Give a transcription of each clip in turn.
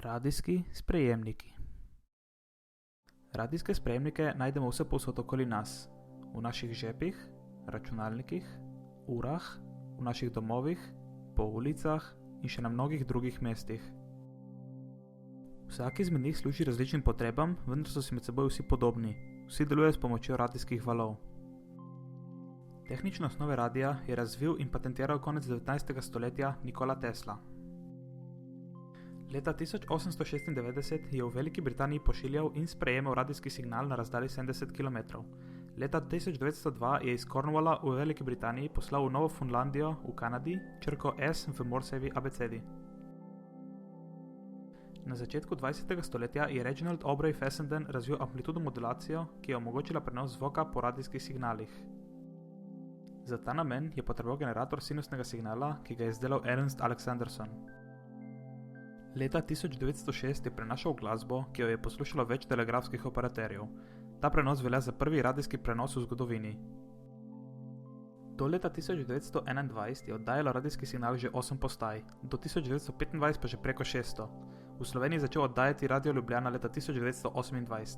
Radijski sprejemniki. Radijske sprejemnike najdemo vsepovsod okoli nas, v naših žepih, računalnikih, urah, v naših domovih, po ulicah in še na mnogih drugih mestih. Vsak izmed njih služi različnim potrebam, vendar so si med seboj vsi podobni. Vsi delujejo s pomočjo radijskih valov. Tehnične osnove radia je razvil in patentiral konec 19. stoletja Nikola Tesla. Leta 1896 je v Veliki Britaniji pošiljal in sprejemal radijski signal na razdalji 70 km. Leta 1902 je iz Cornwalla v Veliki Britaniji poslal v Novo Fundlandijo v Kanadi črko S v Morsejevi abecedi. Na začetku 20. stoletja je Reginald Aubrey Fessenden razvil amplitudno modulacijo, ki je omogočila prenos zvoka po radijskih signalih. Za ta namen je potreboval generator sinusnega signala, ki ga je izdelal Ernst Alexanderson. Leta 1906 je prenašal glasbo, ki jo je poslušalo več telegrafskih operaterjev. Ta prenos velja za prvi radijski prenos v zgodovini. Do leta 1921 je oddajalo radijski signal že 8 postaj, do 1925 pa že preko 600. V Sloveniji začel oddajati Radio Ljubljana leta 1928.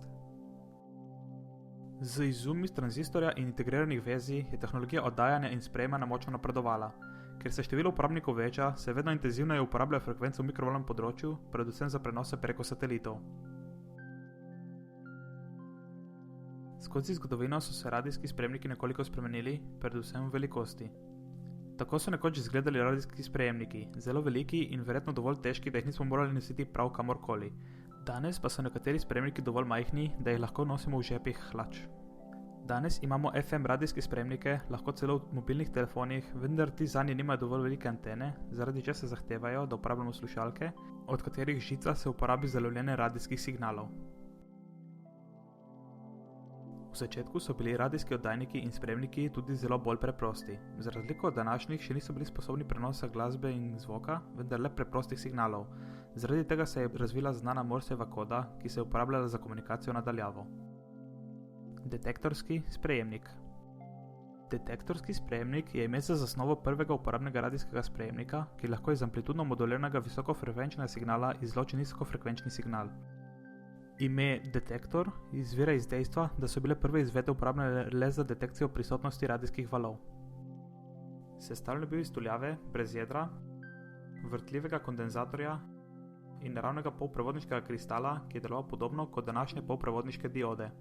Z izumi tranzistorja in integriranih vezij je tehnologija oddajanja in sprejemanja močno napredovala. Ker se število uporabnikov veča, se vedno intenzivneje uporabljajo frekvence v mikrovalnem področju, predvsem za prenose preko satelitov. Skozi zgodovino so se radijski sprejemniki nekoliko spremenili, predvsem v velikosti. Tako so nekoč izgledali radijski sprejemniki, zelo veliki in verjetno dovolj težki, da jih nismo morali nositi prav kamorkoli. Danes pa so nekateri sprejemniki dovolj majhni, da jih lahko nosimo v žepih hlač. Danes imamo FM radijske sprejemnike, lahko celo v mobilnih telefonih, vendar ti zanje nimajo dovolj velike antene, zaradi česa zahtevajo, da uporabljamo slušalke, od katerih žica se uporabi za lovljenje radijskih signalov. V začetku so bili radijski oddajniki in sprejemniki tudi zelo bolj preprosti. Za razliko od današnjih še niso bili sposobni prenosa glasbe in zvoka, vendar le preprostih signalov. Zaradi tega se je razvila znana Morsejeva koda, ki se je uporabljala za komunikacijo na daljavo. Detektorski sprejemnik. Detektorski sprejemnik je ime za zasnovo prvega uporabnega radijskega sprejemnika, ki lahko iz amplitudno moduliranega visokofrekvenčnega signala izloči nizkofrekvenčni signal. Ime detektor izvira iz dejstva, da so bile prve izvedbe uporabljene le za detekcijo prisotnosti radijskih valov. Sestavljen je bil iz tuljave, brez jedra, vrtljivega kondenzatorja in naravnega polprevodniškega kristala, ki je deloval podobno kot današnje polprevodniške diode.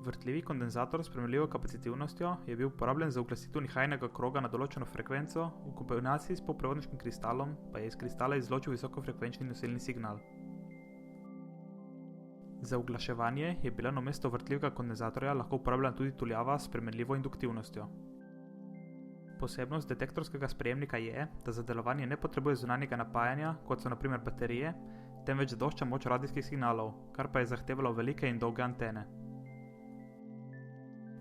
Vrtljivi kondenzator s primerljivo kapacitivnostjo je bil uporabljen za uglasitev nihajnega kroga na določeno frekvenco, v kombinaciji s polprevodniškim kristalom pa je iz kristala izločil visokofrekvenčni nosilni signal. Za uglaševanje je bila namesto vrtljivega kondenzatorja lahko uporabljena tudi tuljava s primerljivo induktivnostjo. Posebnost detektorskega sprejemnika je, da za delovanje ne potrebuje zunanjega napajanja, kot so na primer baterije, temveč zadošča moč radijskih signalov, kar pa je zahtevalo velike in dolge antene.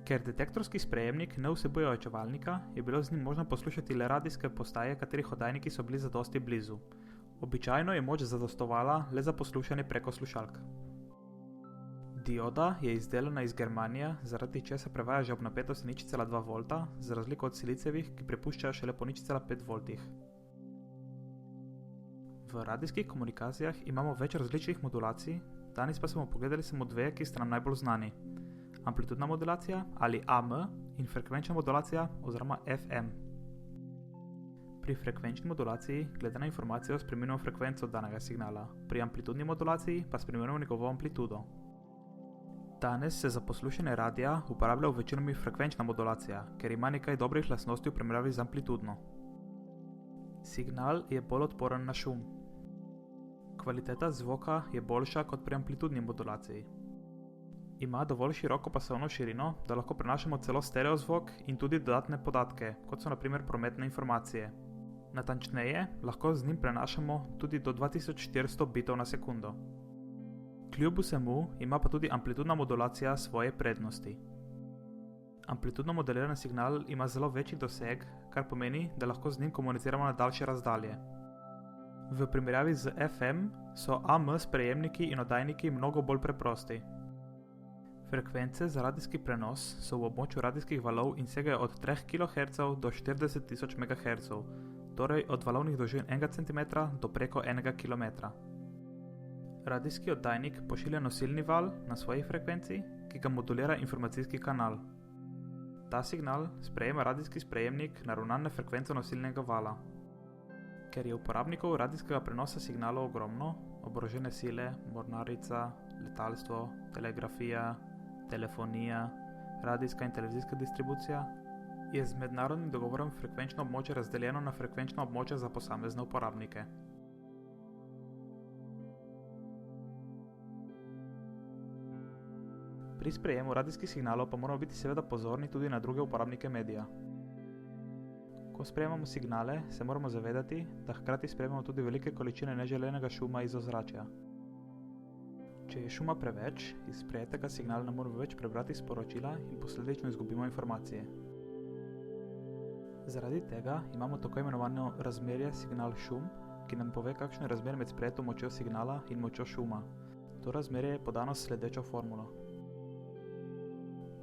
Ker detektorski sprejemnik ne vsebuje očevalnika, je bilo z njim možno poslušati le radijske postaje, katerih oddajniki so bili zadosti blizu. Običajno je moč zadostovala le za poslušanje preko slušalk. Dioda je izdelana iz germanija, zaradi česa prevaja že ob napetosti 0,2 V, za razliko od silicejevih, ki prepuščajo šele po 0,5 V. V radijskih komunikacijah imamo več različnih modulacij, danes pa smo pogledali samo dve, ki sta nam najbolj znani. Amplitudna modulacija ali AM in frekvenčna modulacija oziroma FM. Pri frekvenčni modulaciji glede na informacijo spremenimo frekvenco danega signala, pri amplitudni modulaciji pa spremenimo njegovo amplitudo. Danes se za poslušanje radia uporablja v večinoma frekvenčna modulacija, ker ima nekaj dobrih lastnosti v primerjavi z amplitudno. Signal je bolj odporen na šum. Kvaliteta zvoka je boljša kot pri amplitudni modulaciji. Ima dovolj široko pasovno širino, da lahko prenašamo celo stereo zvok in tudi dodatne podatke, kot so na primer prometne informacije. Natančneje, lahko z njim prenašamo tudi do 2400 bitov na sekundo. Kljub vsemu ima pa tudi amplitudna modulacija svoje prednosti. Amplitudno moduliran signal ima zelo večji doseg, kar pomeni, da lahko z njim komuniciramo na daljše razdalje. V primerjavi z FM so AM sprejemniki in oddajniki mnogo bolj preprosti. Frekvence za radijski prenos so v območju radijskih valov in segajo od 3 kHz do 40 000 MHz. torej od valovnih dolžin 1 cm do preko 1 km. Radijski oddajnik pošilja nosilni val na svoji frekvenci, ki ga modulira informacijski kanal. Ta signal sprejema radijski sprejemnik naravnan na frekvenco nosilnega vala. Ker je uporabnikov radijskega prenosa signalov ogromno, oborožene sile, mornarica, letalstvo, telegrafija, telefonija, radijska in televizijska distribucija, je z mednarodnim dogovorom frekvenčno območje razdeljeno na frekvenčna območja za posamezne uporabnike. Pri sprejemu radijskih signalov pa moramo biti seveda pozorni tudi na druge uporabnike medija. Ko sprejemamo signale, se moramo zavedati, da hkrati sprejemamo tudi velike količine neželenega šuma iz ozračja. Če je šuma preveč, iz sprejetega signala ne moremo več prebrati sporočila in posledično izgubimo informacije. Zaradi tega imamo tako imenovano razmerje signal-šum, ki nam pove, kakšno je razmerje med sprejeto močjo signala in močjo šuma. To razmerje je podano s sledečo formulo.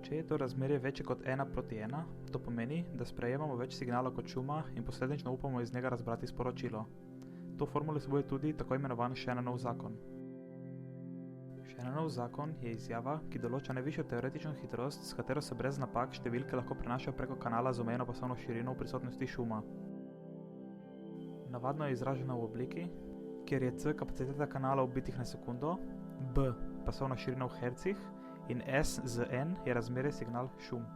Če je to razmerje večje kot 1:1, to pomeni, da sprejemamo več signala kot šuma in posledično upamo iz njega razbrati sporočilo. To formulo vsebuje tudi tako imenovan Shannonov zakon. Shannonov zakon je izjava, ki določa najvišjo teoretično hitrost, s katero se brez napak številke lahko prenašajo preko kanala z omejeno pasovno širino v prisotnosti šuma. Navadno je izražena v obliki, kjer je c kapaciteta kanala v bitih na sekundo, b pasovna širina v hercih in s z n je razmerje signal šum.